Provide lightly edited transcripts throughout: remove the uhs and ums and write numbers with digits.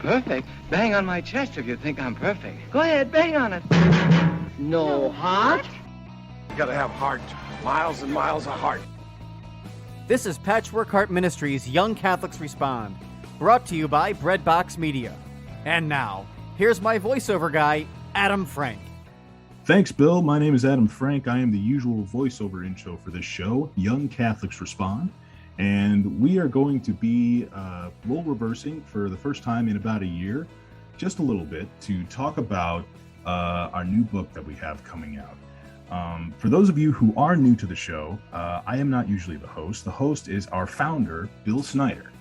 Perfect? Bang on my chest if you think I'm perfect. Go ahead, bang on it. No heart? You gotta have heart. Miles and miles of heart. This is Patchwork Heart Ministry's Young Catholics Respond, brought to you by Breadbox Media. And now, here's my voiceover guy, Adam Frank. Thanks, Bill. My name is Adam Frank. I am the usual voiceover intro for this show, Young Catholics Respond. And we are going to be role reversing for the first time in about a year, just a little bit, to talk about our new book that we have coming out. For those of you who are new to the show, I am not usually the host. The host is our founder, Bill Snyder.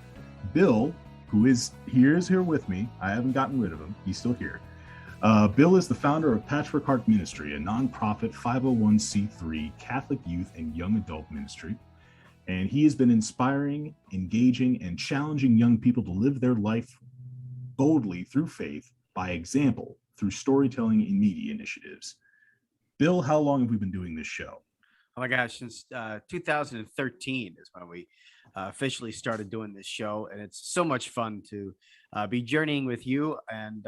Bill, who is here with me. I haven't gotten rid of him. He's still here. Bill is the founder of Patchwork Heart Ministry, a nonprofit 501c3 Catholic youth and young adult ministry. And he has been inspiring, engaging, and challenging young people to live their life boldly through faith, by example, through storytelling and media initiatives. Bill, how long have we been doing this show? Oh my gosh, since 2013 is when we officially started doing this show. And it's so much fun to be journeying with you and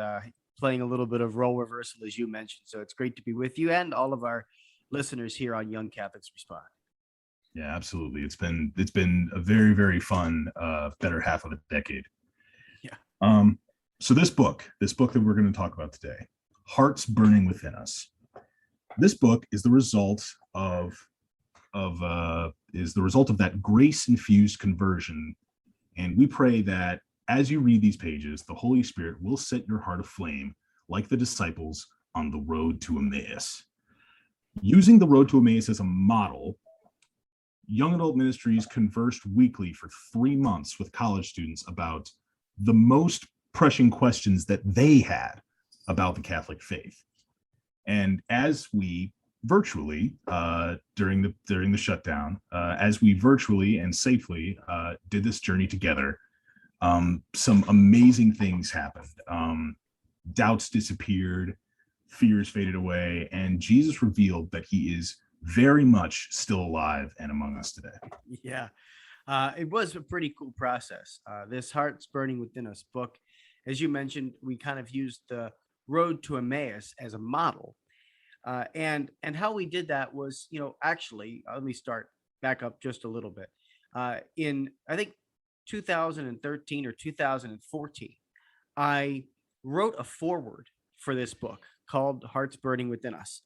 playing a little bit of role reversal, as you mentioned. So it's great to be with you and all of our listeners here on Young Catholics Respond. Yeah, absolutely. It's been a very, very fun better half of a decade. Yeah. So this book that we're going to talk about today, Hearts Burning Within Us. This book is the result of that grace-infused conversion, and we pray that as you read these pages, the Holy Spirit will set your heart aflame like the disciples on the road to Emmaus. Using the road to Emmaus as a model, Young Adult Ministries conversed weekly for 3 months with college students about the most pressing questions that they had about the Catholic faith. And as we virtually, during the shutdown, as we virtually and safely did this journey together, some amazing things happened. Doubts disappeared, fears faded away, and Jesus revealed that he is very much still alive and among us today. Yeah, it was a pretty cool process. This Hearts Burning Within Us book, as you mentioned, we kind of used the road to Emmaus as a model. And how we did that was, actually, let me start back up just a little bit. In, I think, 2013 or 2014, I wrote a foreword for this book called Hearts Burning Within Us.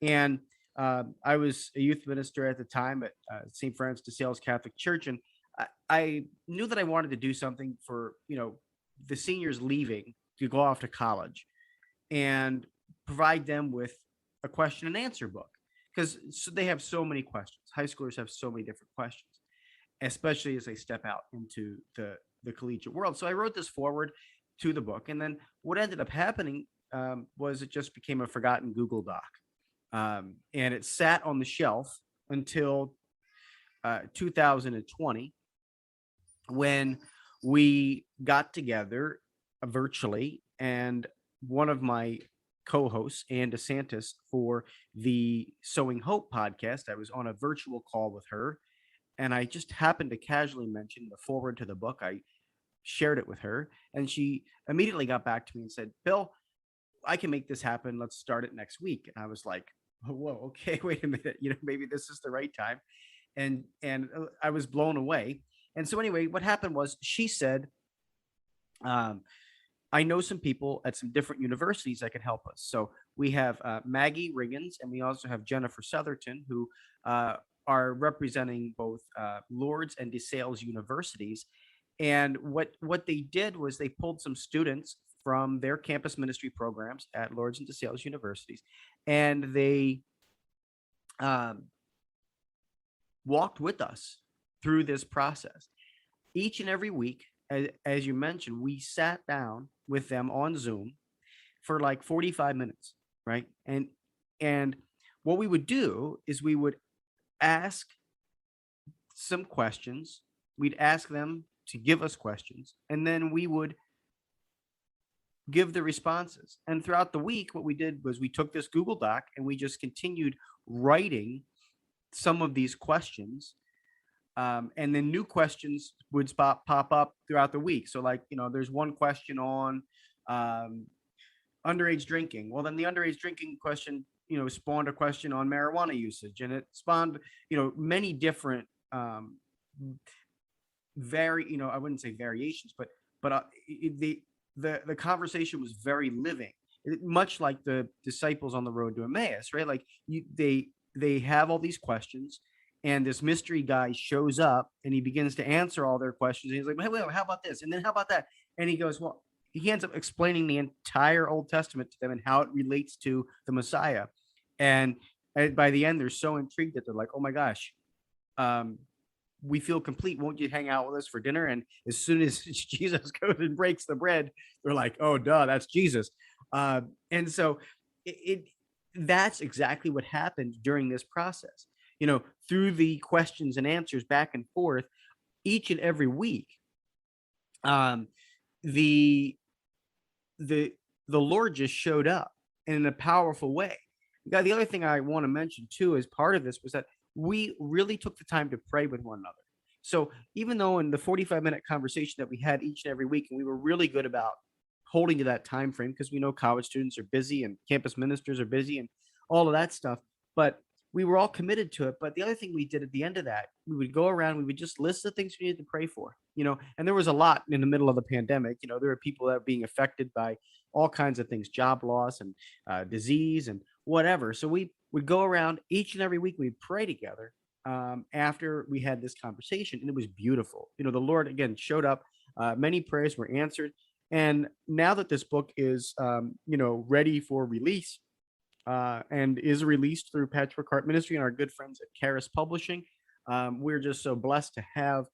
And I was a youth minister at the time at St. Francis de Sales Catholic Church, and I knew that I wanted to do something for, the seniors leaving to go off to college and provide them with a question and answer book, because they have so many questions. High schoolers have so many different questions, especially as they step out into the collegiate world. So I wrote this forward to the book, and then what ended up happening was it just became a forgotten Google Doc. And it sat on the shelf until 2020, when we got together virtually, and one of my co-hosts, Ann DeSantis, for the Sowing Hope podcast, I was on a virtual call with her, and I just happened to casually mention the forward to the book. I shared it with her, and she immediately got back to me and said, "Bill, I can make this happen. Let's start it next week." And I was like, "Oh, whoa, okay, wait a minute. Maybe this is the right time." And I was blown away. And so anyway, what happened was she said, I know some people at some different universities that can help us. So we have Maggie Riggins, and we also have Jennifer Southerton, who are representing both Lourdes and DeSales universities. And what they did was they pulled some students from their campus ministry programs at Lourdes and DeSales universities, and they walked with us through this process. Each and every week, as you mentioned, we sat down with them on Zoom for like 45 minutes, right? And what we would do is we would ask some questions. We'd ask them to give us questions, and then we would give the responses. And throughout the week, what we did was we took this Google Doc and we just continued writing some of these questions And then new questions would pop up throughout the week. So like, there's one question on underage drinking. Well, then the underage drinking question, spawned a question on marijuana usage, and it spawned, many different I wouldn't say variations, but the conversation was very living, much like the disciples on the road to Emmaus, right? Like they have all these questions, and this mystery guy shows up and he begins to answer all their questions. And he's like, hey, wait, how about this? And then how about that? And he goes, well, he ends up explaining the entire Old Testament to them and how it relates to the Messiah. And by the end, they're so intrigued that they're like, oh my gosh, we feel complete. Won't you hang out with us for dinner? And as soon as Jesus goes and breaks the bread, they're like, oh, duh, that's Jesus. And so that's exactly what happened during this process. Through the questions and answers back and forth each and every week, the Lord just showed up in a powerful way. Now, the other thing I want to mention too, as part of this, was that we really took the time to pray with one another. So even though in the 45-minute conversation that we had each and every week, and we were really good about holding to that time frame, because we know college students are busy and campus ministers are busy and all of that stuff, but we were all committed to it. But the other thing we did at the end of that, we would go around, we would just list the things we needed to pray for, and there was a lot in the middle of the pandemic. There were people that were being affected by all kinds of things, job loss and disease and whatever. So we would go around each and every week, we'd pray together after we had this conversation, and it was beautiful. The Lord, again, showed up. Many prayers were answered. And now that this book is, ready for release, and is released through Patchwork Heart Ministry and our good friends at Charis Publishing, we're just so blessed to have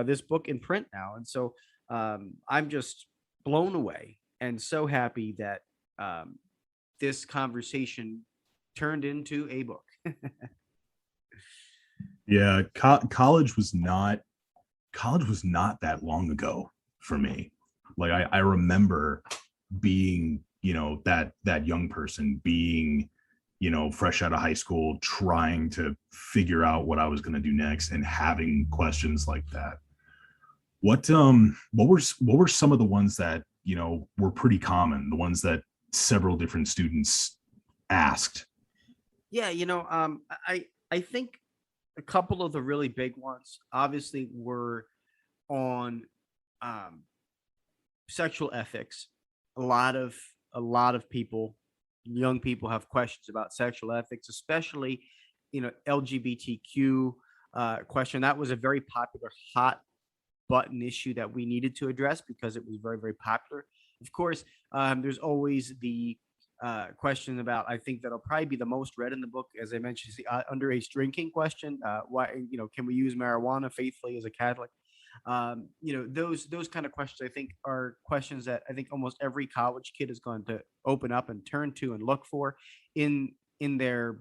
this book in print now. And so I'm just blown away and so happy that this conversation turned into a book. Yeah, college was not that long ago for me. Like I remember being, that young person, being, fresh out of high school, trying to figure out what I was going to do next and having questions like that. What were some of the ones that, were pretty common, the ones that several different students asked? Yeah, I think a couple of the really big ones obviously were on sexual ethics. A lot of people, young people, have questions about sexual ethics, especially LGBTQ question. That was a very popular hot button issue that we needed to address because it was very, very popular. Of course, there's always the question about, I think that'll probably be the most read in the book, as I mentioned, is the underage drinking question. Why, can we use marijuana faithfully as a Catholic? Those kind of questions, I think, are questions that I think almost every college kid is going to open up and turn to and look for in their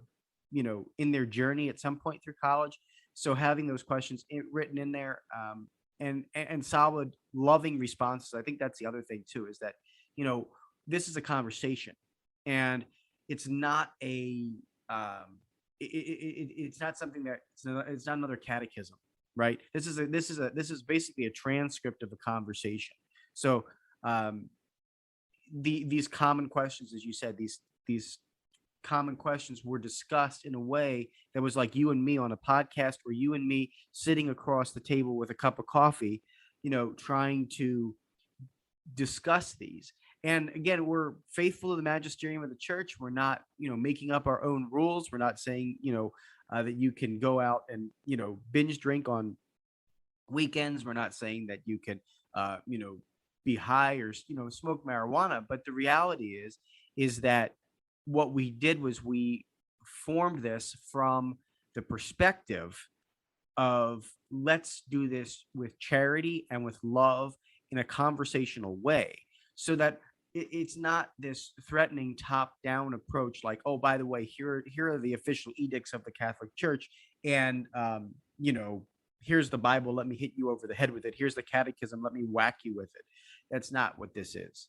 journey at some point through college. So having those questions written in there, and solid, loving responses, I think that's the other thing too, is that this is a conversation, and it's not a it's not something that it's not another catechism. Right. This is basically a transcript of a conversation. So these common questions, as you said, these common questions were discussed in a way that was like you and me on a podcast, or you and me sitting across the table with a cup of coffee, trying to discuss these. And again, we're faithful to the magisterium of the church. We're not, making up our own rules. We're not saying, that you can go out and, binge drink on weekends. We're not saying that you can, be high or, smoke marijuana. But the reality is that what we did was we formed this from the perspective of, let's do this with charity and with love in a conversational way, so that it's not this threatening top-down approach, like, oh, by the way, here are the official edicts of the Catholic Church, and here's the Bible, let me hit you over the head with it. Here's the catechism, let me whack you with it. That's not what this is.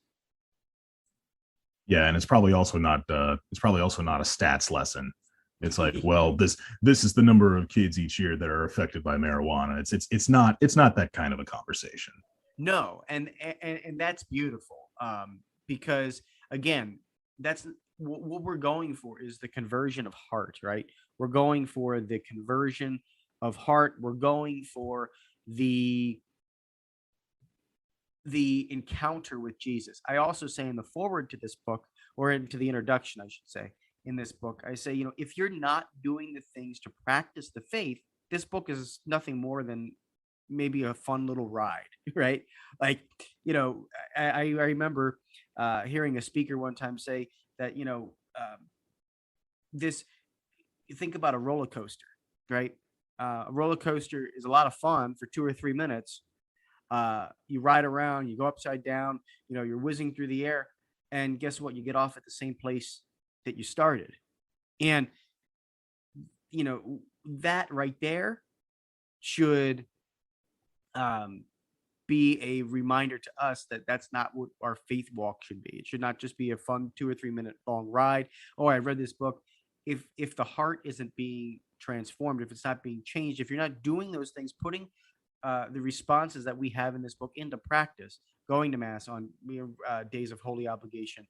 Yeah, and it's probably also not a stats lesson. It's like, well, this is the number of kids each year that are affected by marijuana. It's not that kind of a conversation. No, and that's beautiful, because again, that's what we're going for, is the conversion of heart, right? We're going for the conversion of heart. We're going for the encounter with Jesus. I also say in the foreword to this book, or into the introduction, I should say, in this book, I say, if you're not doing the things to practice the faith, this book is nothing more than maybe a fun little ride, right? Like, I remember hearing a speaker one time say that, this, you think about a roller coaster, right? A roller coaster is a lot of fun for 2 or 3 minutes. You ride around, you go upside down, you're whizzing through the air, and guess what? You get off at the same place that you started. And, that right there should be a reminder to us that that's not what our faith walk should be. It should not just be a fun 2 or 3 minute long ride. Oh, I read this book. If the heart isn't being transformed, if it's not being changed, if you're not doing those things, putting the responses that we have in this book into practice, going to mass on days of holy obligation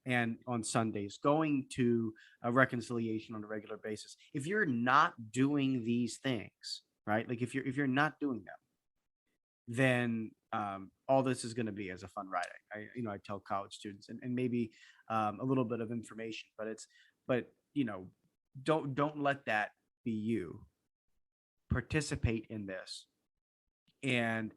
and on Sundays, going to a reconciliation on a regular basis. If you're not doing these things, right? Like if you're not doing them, then all this is going to be as a fun ride. I tell college students, and maybe a little bit of information, but don't let that be you. Participate in this, and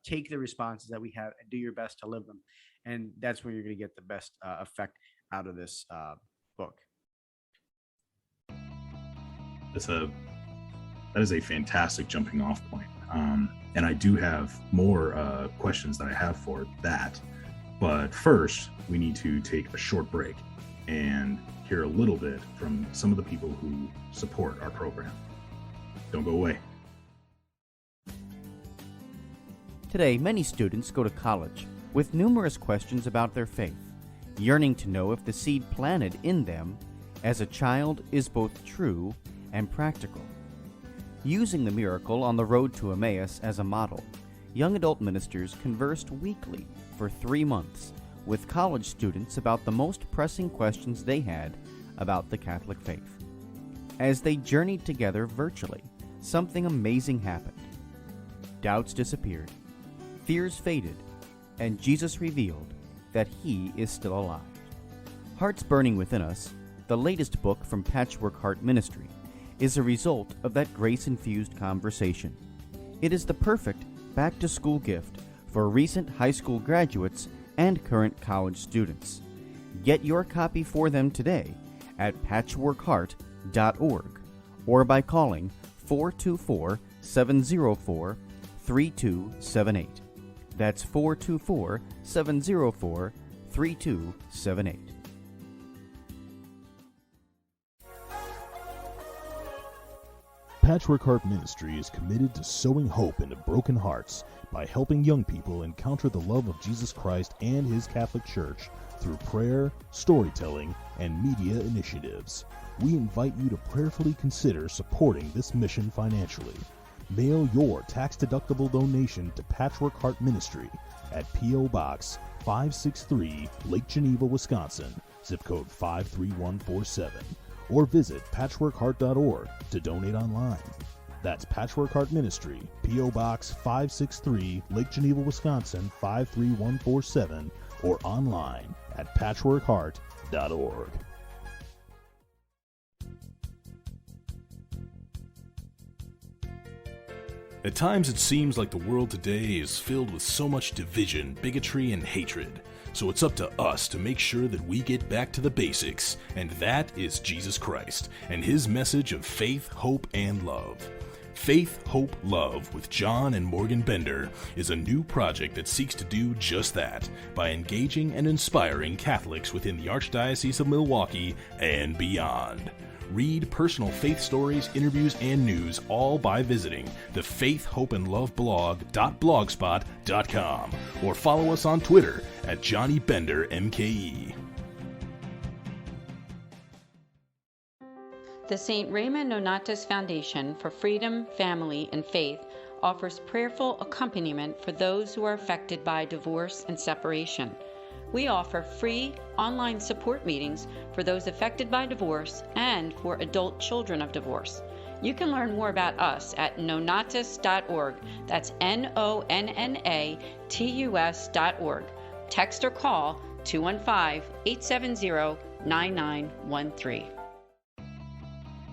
take the responses that we have and do your best to live them. And that's where you're going to get the best effect out of this book. That is a fantastic jumping off point. And I do have more questions that I have for that. But first, we need to take a short break and hear a little bit from some of the people who support our program. Don't go away. Today, many students go to college with numerous questions about their faith, yearning to know if the seed planted in them as a child is both true and practical. Using the miracle on the road to Emmaus as a model, young adult ministers conversed weekly for 3 months with college students about the most pressing questions they had about the Catholic faith. As they journeyed together virtually, something amazing happened. Doubts disappeared, fears faded, and Jesus revealed that he is still alive. Hearts Burning Within Us, the latest book from Patchwork Heart Ministry, is a result of that grace-infused conversation. It is the perfect back-to-school gift for recent high school graduates and current college students. Get your copy for them today at patchworkheart.org or by calling 424-704-3278. That's 424-704-3278. Patchwork Heart Ministry is committed to sowing hope into broken hearts by helping young people encounter the love of Jesus Christ and His Catholic Church through prayer, storytelling, and media initiatives. We invite you to prayerfully consider supporting this mission financially. Mail your tax-deductible donation to Patchwork Heart Ministry at P.O. Box 563, Lake Geneva, Wisconsin, zip code 53147. Or visit patchworkheart.org to donate online. That's Patchwork Heart Ministry, P.O. Box 563, Lake Geneva, Wisconsin 53147, or online at patchworkheart.org. At times it seems like the world today is filled with so much division, bigotry, and hatred. So it's up to us to make sure that we get back to the basics, and that is Jesus Christ and His message of faith, hope, and love. Faith, Hope, Love with John and Morgan Bender is a new project that seeks to do just that by engaging and inspiring Catholics within the Archdiocese of Milwaukee and beyond. Read personal faith stories, interviews, and news all by visiting the Faith, Hope, and Love blog.blogspot.com or follow us on Twitter at Johnny Bender MKE. The St. Raymond Nonatus Foundation for Freedom, Family, and Faith offers prayerful accompaniment for those who are affected by divorce and separation. We offer free online support meetings for those affected by divorce and for adult children of divorce. You can learn more about us at nonatus.org. That's NONNATUS.org. Text or call 215-870-9913.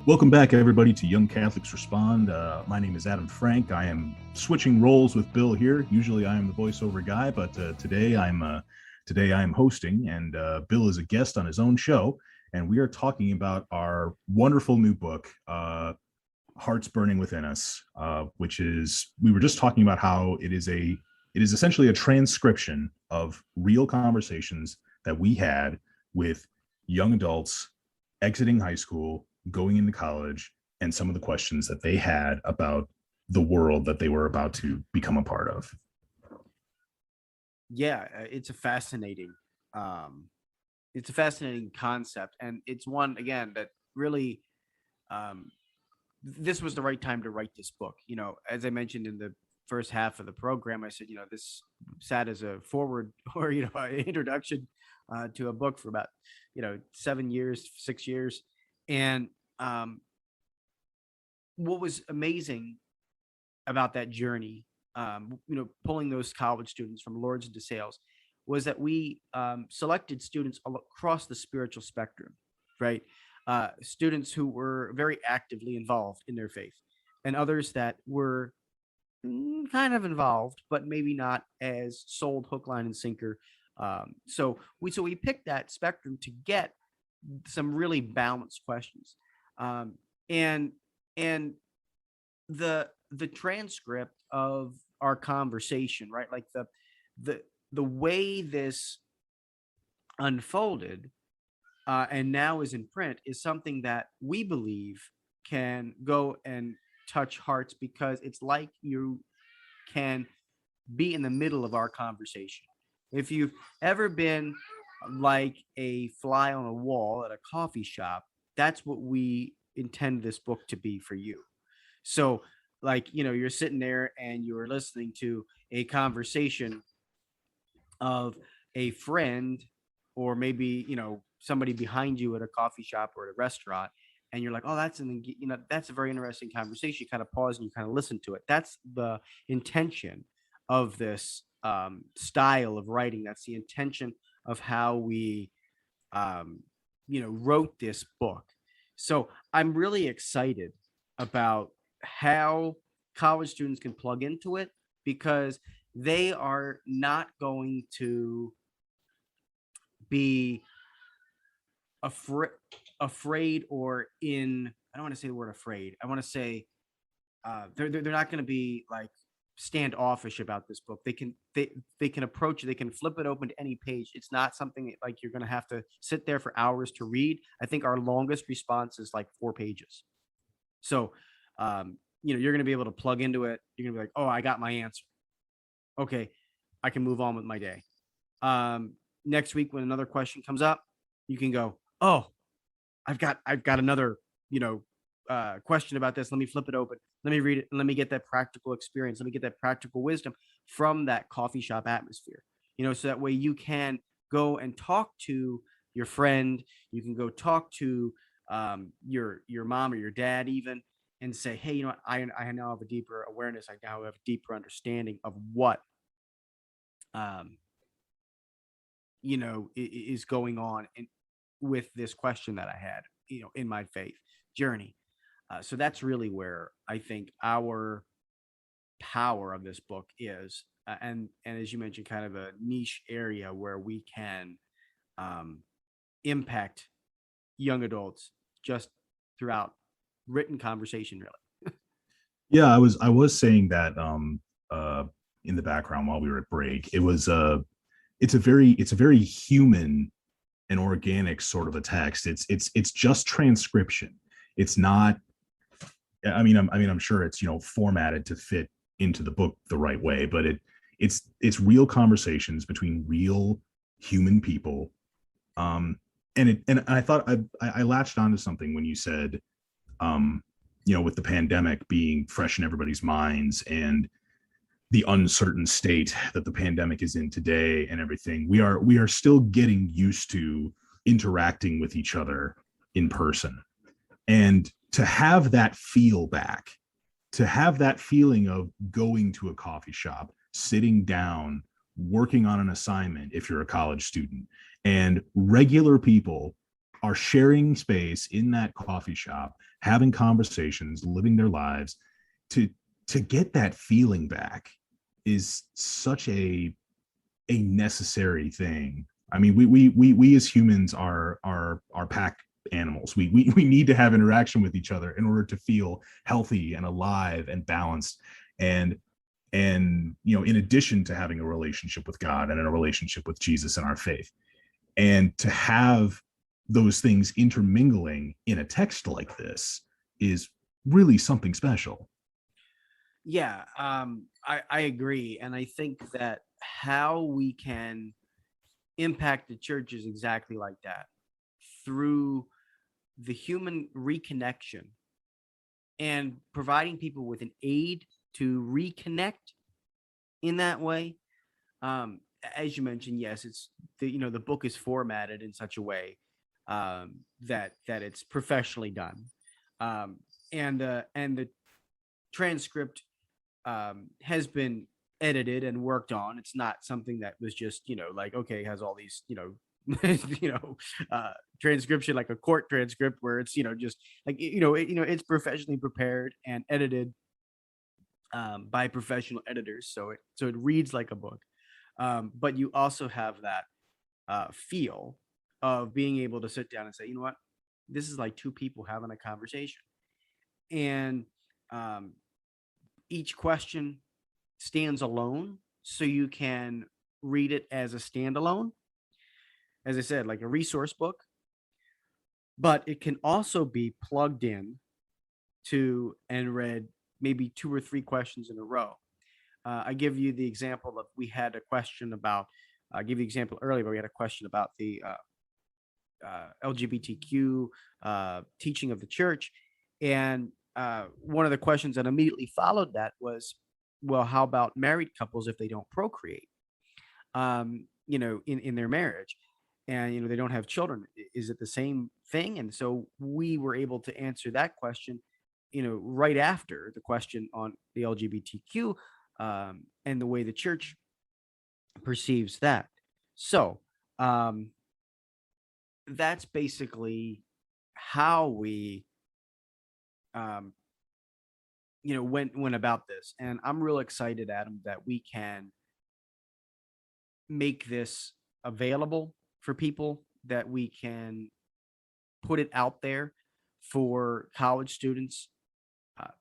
Welcome back, everybody, to Young Catholics Respond. My name is Adam Frank. I am switching roles with Bill here. Usually I am the voiceover guy, but today I'm hosting, and Bill is a guest on his own show, and we are talking about our wonderful new book, Hearts Burning Within Us, which is, we were just talking about how it is essentially a transcription of real conversations that we had with young adults exiting high school, going into college, and some of the questions that they had about the world that they were about to become a part of. Yeah, it's a fascinating concept, and it's one, again, that really this was the right time to write this book. You know, as I mentioned in the first half of the program, I said, you know, this sat as a forward or, you know, an introduction to a book for about, you know, 6 years. And what was amazing about that journey, you know, pulling those college students from Lourdes into Sales, was that we selected students across the spiritual spectrum, right? Students who were very actively involved in their faith, and others that were kind of involved, but maybe not as sold hook, line, and sinker. So we picked that spectrum to get some really balanced questions, and the transcript of our conversation, right? Like the way this unfolded and now is in print is something that we believe can go and touch hearts, because it's like you can be in the middle of our conversation. If you've ever been like a fly on a wall at a coffee shop, that's what we intend this book to be for you. So, like, you know, you're sitting there and you're listening to a conversation of a friend, or maybe, you know, somebody behind you at a coffee shop or at a restaurant, and you're like, oh, that's a very interesting conversation. You kind of pause and you kind of listen to it. That's the intention of this style of writing. That's the intention of how we, wrote this book. So I'm really excited about how college students can plug into it, because they are not going to be afraid or in, I don't want to say the word afraid. I want to say they're not going to be like standoffish about this book. They can approach it. They can flip it open to any page. It's not something like you're going to have to sit there for hours to read. I think our longest response is like 4 pages. So, you're going to be able to plug into it. You're going to be like, oh, I got my answer. Okay, I can move on with my day. Next week, when another question comes up, you can go, oh, I've got another, question about this. Let me flip it open. Let me read it. And let me get that practical experience. Let me get that practical wisdom from that coffee shop atmosphere, so that way you can go and talk to your friend. You can go talk to your mom or your dad even, and say, hey, I now have a deeper awareness. I now have a deeper understanding of what, is going on with this question that I had, in my faith journey. So that's really where I think our power of this book is. And as you mentioned, kind of a niche area where we can impact young adults just throughout written conversation, really. Yeah, I was saying that in the background while we were at break. It's a very human and organic sort of a text. It's just transcription. It's not. I'm sure it's formatted to fit into the book the right way, but it's real conversations between real human people. And I thought I latched onto something when you said with the pandemic being fresh in everybody's minds and the uncertain state that the pandemic is in today and everything, we are still getting used to interacting with each other in person. And to have that feel back, to have that feeling of going to a coffee shop, sitting down, working on an assignment if you're a college student, and regular people are sharing space in that coffee shop, having conversations, living their lives, to get that feeling back is such a necessary thing. I mean, we as humans are pack animals. We need to have interaction with each other in order to feel healthy and alive and balanced, and in addition to having a relationship with God and a relationship with Jesus and our faith. And to have those things intermingling in a text like this is really something special. Yeah, I agree. And I think that how we can impact the church is exactly like that, through the human reconnection and providing people with an aid to reconnect in that way. As you mentioned, yes, it's the book is formatted in such a way that it's professionally done, and the transcript has been edited and worked on. It's not something that was just okay, has all these transcription like a court transcript where it's just like it's professionally prepared and edited by professional editors, so it reads like a book, but you also have that feel of being able to sit down and say, you know what, this is like two people having a conversation, and each question stands alone, so you can read it as a standalone, as I said, like a resource book, but it can also be plugged in to and read maybe 2 or 3 questions in a row. I give you the example of, we had a question about, I gave you the example earlier, but we had a question about the LGBTQ teaching of the church. And one of the questions that immediately followed that was, well, how about married couples if they don't procreate, in their marriage? And, they don't have children. Is it the same thing? And so we were able to answer that question, right after the question on the LGBTQ and the way the church perceives that. So that's basically how we, went about this. And I'm real excited, Adam, that we can make this available for people, that we can put it out there for college students.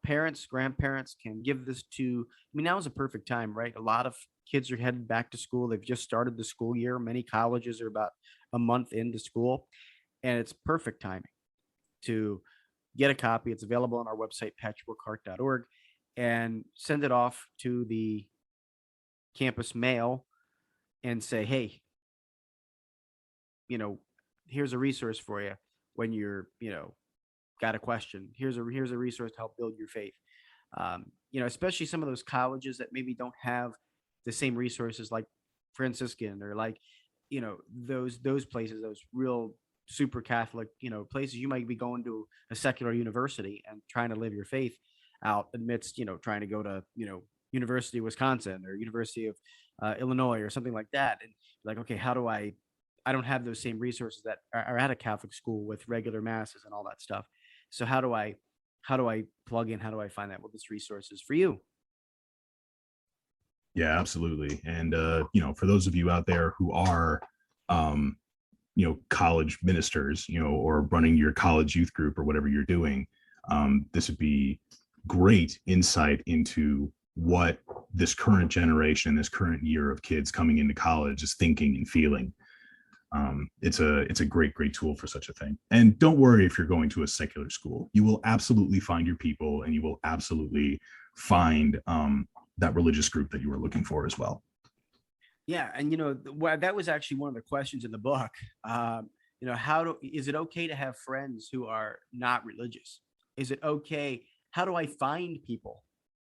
Parents, grandparents can give this to, now is a perfect time, right? A lot of kids are headed back to school. They've just started the school year. Many colleges are about a month into school, and it's perfect timing to get a copy. It's available on our website, patchworkheart.org, and send it off to the campus mail and say, hey, here's a resource for you when you're, got a question. Here's a resource to help build your faith. Especially some of those colleges that maybe don't have the same resources like Franciscan, or like, those places, those real super Catholic, places. You might be going to a secular university and trying to live your faith out amidst, trying to go to, University of Wisconsin or University of Illinois or something like that. And like, okay, how do I don't have those same resources that are at a Catholic school with regular masses and all that stuff. So how do I plug in? How do I find that? Well, this resource is for you. Yeah, absolutely. And, for those of you out there who are, college ministers, or running your college youth group or whatever you're doing, this would be great insight into what this current generation, this current year of kids coming into college is thinking and feeling. It's a great tool for such a thing. And don't worry if you're going to a secular school. You will absolutely find your people, and you will absolutely find that religious group that you were looking for as well. Yeah, and that was actually one of the questions in the book. Is it okay to have friends who are not religious? Is it okay? How do I find people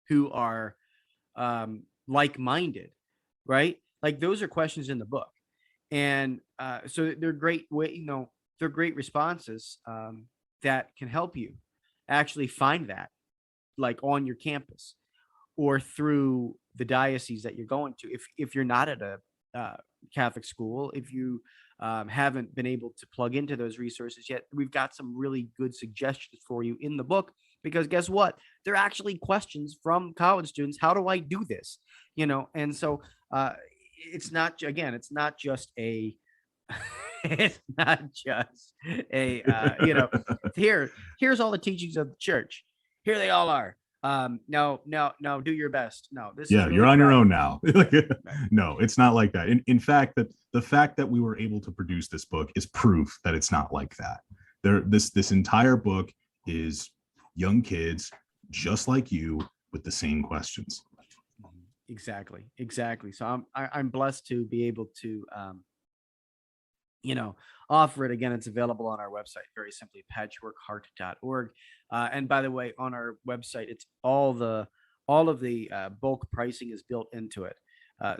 who are like-minded, right? Like those are questions in the book. And so they're great they're great responses that can help you actually find that, like on your campus or through the diocese that you're going to. If you're not at a Catholic school, if you haven't been able to plug into those resources yet, we've got some really good suggestions for you in the book, because guess what? They're actually questions from college students. How do I do this? And so it's not just a it's not just a here's all the teachings of the church. Here they all are. No, do your best. No, this is really you're on your own now. No, it's not like that. In fact, that the fact that we were able to produce this book is proof that it's not like that. This entire book is young kids just like you with the same questions. Exactly. So I'm blessed to be able to offer it. Again, it's available on our website, very simply, patchworkheart.org. And by the way, on our website, it's all of the bulk pricing is built into it.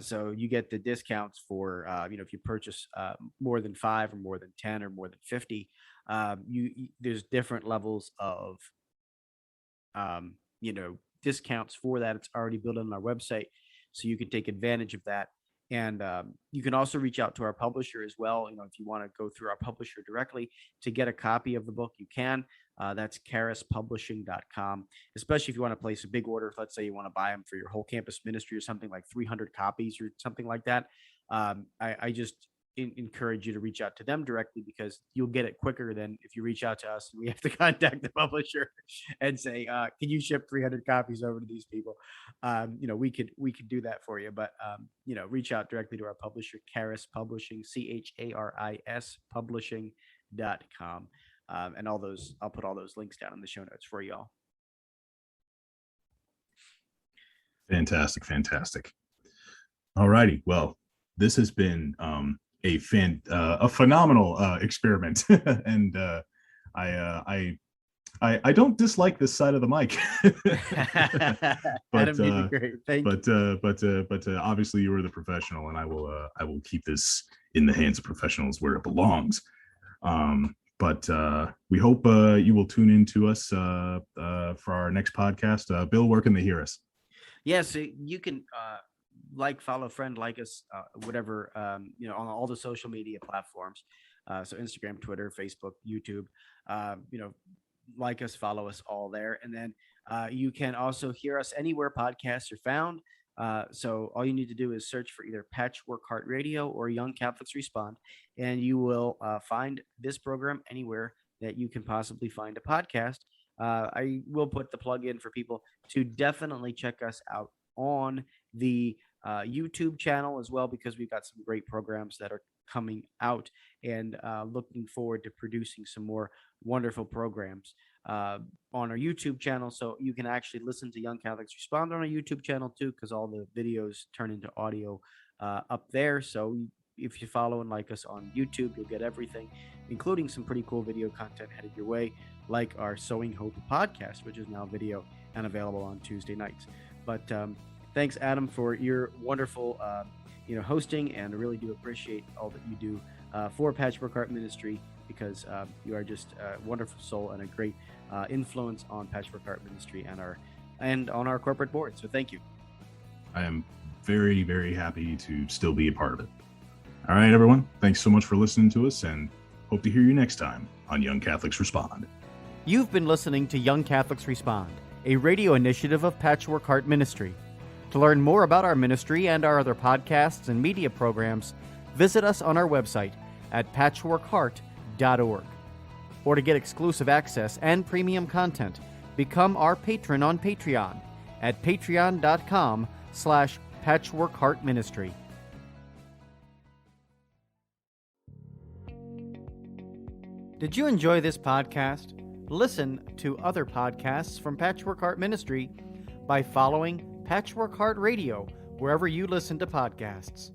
So you get the discounts for, if you purchase more than 5 or more than 10 or more than 50, there's different levels of, discounts for that. It's already built on our website, so you can take advantage of that. And you can also reach out to our publisher as well. If you want to go through our publisher directly to get a copy of the book, you can. That's charispublishing.com, especially if you want to place a big order. Let's say you want to buy them for your whole campus ministry or something, like 300 copies or something like that. I just encourage you to reach out to them directly, because you'll get it quicker than if you reach out to us and we have to contact the publisher and say, can you ship 300 copies over to these people? We could do that for you, but reach out directly to our publisher, Charis Publishing, CHARIS publishing.com. And I'll put all those links down in the show notes for you all. Fantastic. All righty. Well, this has been a phenomenal experiment, and I don't dislike this side of the mic. But obviously you are the professional, and I will keep this in the hands of professionals where it belongs. But we hope you will tune in to us for our next podcast. Bill, where can they hear us? Yes, you can follow, friend, like us, whatever, on all the social media platforms. So Instagram, Twitter, Facebook, YouTube, like us, follow us all there. And then you can also hear us anywhere podcasts are found. So all you need to do is search for either Patchwork Heart Radio or Young Catholics Respond, and you will find this program anywhere that you can possibly find a podcast. I will put the plug in for people to definitely check us out on the YouTube channel as well, because we've got some great programs that are coming out, and looking forward to producing some more wonderful programs on our YouTube channel. So you can actually listen to Young Catholics Respond on our YouTube channel too, because all the videos turn into audio up there. So if you follow and like us on YouTube, you'll get everything, including some pretty cool video content headed your way, like our Sowing Hope podcast, which is now video and available on Tuesday nights. But thanks, Adam, for your wonderful hosting, and I really do appreciate all that you do for Patchwork Heart Ministry, because you are just a wonderful soul and a great influence on Patchwork Heart Ministry and on our corporate board. So thank you. I am very, very happy to still be a part of it. All right, everyone. Thanks so much for listening to us, and hope to hear you next time on Young Catholics Respond. You've been listening to Young Catholics Respond, a radio initiative of Patchwork Heart Ministry. To learn more about our ministry and our other podcasts and media programs, visit us on our website at patchworkheart.org. Or to get exclusive access and premium content, become our patron on Patreon at patreon.com/patchworkheartministry. Did you enjoy this podcast? Listen to other podcasts from Patchwork Heart Ministry by following Patchwork Heart Radio wherever you listen to podcasts.